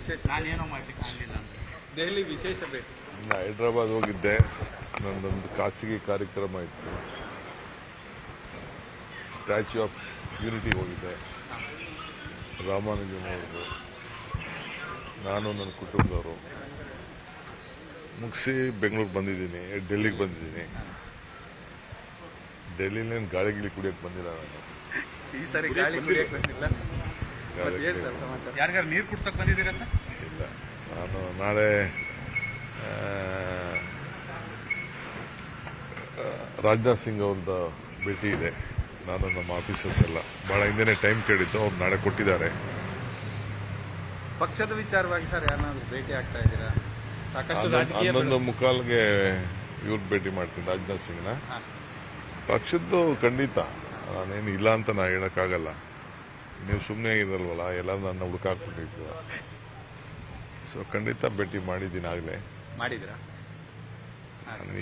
ವಿಶೇಷ ನಾನೇನೋ ಮಾಡ್ಲಿಕ್ಕೆ ಆಗಲಿಲ್ಲ ಅಂತ. ದೆಹಲಿ ವಿಶೇಷ ಭೇಟಿ. ಹೈದ್ರಾಬಾದ್ ಹೋಗಿದ್ದೆ. ನನ್ನೊಂದು ಖಾಸಗಿ ಕಾರ್ಯಕ್ರಮ ಇತ್ತು. ಸ್ಟ್ಯಾಚ್ಯೂ ಆಫ್ ಯೂನಿಟಿ ಹೋಗಿದ್ದೆ. ರಾಮಾನುಜನ್ ಅವರು, ನಾನು ನನ್ನ ಕುಟುಂಬದವರು ಮುಗಿಸಿ ಬೆಂಗಳೂರಿಗೆ ಬಂದಿದ್ದೀನಿ. ಡೆಲ್ಲಿಗೆ ಬಂದಿದ್ದೀನಿ. ಡೆಲ್ಲಿಲೇನು ಗಾಳಿ ಗಿಳಿ ಕುಡಿಯೋಕೆ ಬಂದಿಲ್ಲ ನಾನು. ಈ ಸಾರಿ ಗಾಳಿ ಕುಡಿಯಕ್ಕೆ ಬಂದಿಲ್ಲ. ಗಾಳಿ ಏನು ಸರ್ ಸಮಾಚಾರ? ಯಾರಿಗಾರು ನೀರು ಕುಡ್ಸಕ್ ಬಂದಿದ್ದೀರಾ ಸರ್? ಇಲ್ಲ, ನಾನು ನಾಳೆ ರಾಜನಾಥ್ ಸಿಂಗ್ ಅವ್ರದ್ದು ಭೇಟಿ ಇದೆ. ನಾನು ನಮ್ಮ ಆಫೀಸರ್ಸ್ ಎಲ್ಲ ಭಾಳ ಹಿಂದೆನೇ ಟೈಮ್ ಕೇಳಿದ್ದು, ಅವ್ರು ನಾಳೆ ಕೊಟ್ಟಿದ್ದಾರೆ. ಪಕ್ಷದ ವಿಚಾರವಾಗಿ ಸರ್ ಯಾರನ್ನಾದ್ರೂ ಭೇಟಿ ಆಗ್ತಾ ಇದ್ದೀರಾ? ಸಾಕಷ್ಟು ರಾಜಕೀಯ 11:45ಗೆ ಇವ್ರು ಭೇಟಿ ಮಾಡ್ತೀನಿ, ರಾಜನಾಥ್ ಸಿಂಗ್ನ. ಪಕ್ಷದ್ದು ಖಂಡಿತ ನಾನೇನು ಇಲ್ಲ ಅಂತ ನಾ ಹೇಳೋಕ್ಕಾಗಲ್ಲ. ನೀವು ಸುಮ್ಮನೆ ಇರಲ್ವಲ್ಲ, ಎಲ್ಲ ನನ್ನ ಹುಡುಕಾಕ್ಬಿಟ್ಟಿತ್ತು. ಸೊ ಖಂಡಿತ ಭೇಟಿ ಮಾಡಿದ್ದೀನಿ ಆಗಲೇ. ಮಾಡಿದ್ರಾ?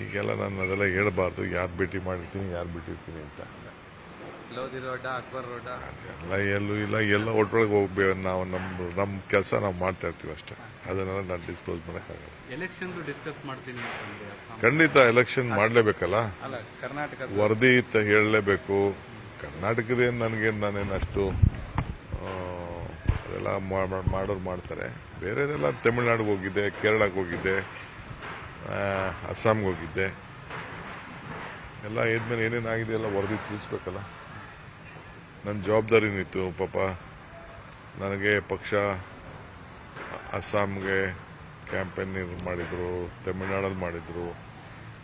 ಈಗೆಲ್ಲ ನಾನು ಅದೆಲ್ಲ ಹೇಳಬಾರ್ದು, ಯಾರು ಭೇಟಿ ಮಾಡಿರ್ತೀನಿ ಯಾರು ಬಿಟ್ಟಿರ್ತೀನಿ ಅಂತ. ಲೋಧಿ ರೋಡ, ಅಕ್ಬರ್ ರೋಡ ಅದೆಲ್ಲ ಎಲ್ಲೂ ಇಲ್ಲ, ಎಲ್ಲ ಒಟ್ಟೊಳಗೆ ಹೋಗ್ಬೇಕು. ನಾವು ನಮ್ಮ ಕೆಲಸ ನಾವು ಮಾಡ್ತಾ ಇರ್ತೀವಿ ಅಷ್ಟೇ. ಅದನ್ನೆಲ್ಲ ನಾನು ಡಿಸ್ಕ್ಲೋಸ್ ಮಾಡೋಕ್ಕಾಗಲ್ಲ. ಎಲೆಕ್ಷನ್ ಡಿಸ್ಕಸ್ ಮಾಡ್ತೀನಿ ಅಂತಂದ್ರೆ ಅಸ್ಸಾಂ. ಖಂಡಿತ ಎಲೆಕ್ಷನ್ ಮಾಡಲೇಬೇಕಲ್ಲ, ಅಲ್ಲ ಕರ್ನಾಟಕದ ವರದಿ ಹೇಳಲೇಬೇಕು. ಕರ್ನಾಟಕದೇನು ನನಗೇನು ನಾನೇನು ಅಷ್ಟು ಅದೆಲ್ಲ ಮಾಡೋರು ಮಾಡ್ತಾರೆ. ಬೇರೆದೆಲ್ಲ ತಮಿಳ್ನಾಡಿಗೆ ಹೋಗಿದ್ದೆ, ಕೇರಳಕ್ಕೆ ಹೋಗಿದ್ದೆ, ಅಸ್ಸಾಂಗೆ ಹೋಗಿದ್ದೆ. ಎಲ್ಲ ಇದ್ಮೇಲೆ ಏನೇನಾಗಿದೆ ಎಲ್ಲ ವರದಿ ತಿಳಿಸ್ಬೇಕಲ್ಲ. ನನ್ನ ಜವಾಬ್ದಾರಿನಿತ್ತು. ಪಾಪ ನನಗೆ ಪಕ್ಷ ಅಸ್ಸಾಂಗೆ ಕ್ಯಾಂಪೇನ್ ಮಾಡಿದರು, ತಮಿಳ್ನಾಡಲ್ಲಿ ಮಾಡಿದರು,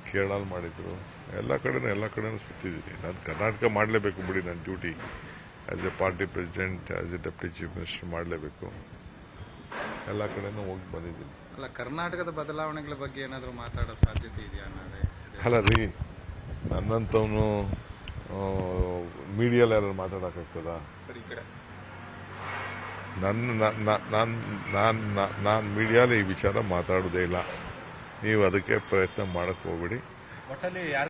ಕೇರಳಲ್ಲಿ ಮಾಡಿದರು. ಎಲ್ಲ ಕಡೆನೂ ಸುತ್ತಿದ್ದೀನಿ. ನಾನು ಕರ್ನಾಟಕ ಮಾಡಲೇಬೇಕು ಬಿಡಿ, ನನ್ನ duty as A party president, as A deputy chief minister ಮಾಡಲೇಬೇಕು. ಎಲ್ಲ ಕಡೆನೂ ಹೋಗಿ ಬಂದಿದ್ದೀನಿ. ಅಲ್ಲ ಕರ್ನಾಟಕದ ಬದಲಾವಣೆಗಳ ಬಗ್ಗೆ ಏನಾದರೂ ಮಾತಾಡೋ ಸಾಧ್ಯತೆ ಇದೆಯಾ ಅನ್ನೋದೇ? ಅಲ್ಲ ರೀ, ನನ್ನಂಥವನು ಮೀಡಿಯಲ್ಲಿ ಯಾರು ಮಾತಾಡೋಕ್ಕಾಗ್ತದ? ಸರಿ, ಈ ಕಡೆ ನಾನು ಮೀಡಿಯಾಲಿ ಈ ವಿಚಾರ ಮಾತಾಡೋದೇ ಇಲ್ಲ. ನೀವು ಅದಕ್ಕೆ ಪ್ರಯತ್ನ ಮಾಡೋಕ್ಕೆ ಹೋಗ್ಬೇಡಿ. ಒಟ್ಟಲ್ಲಿ ಯಾರು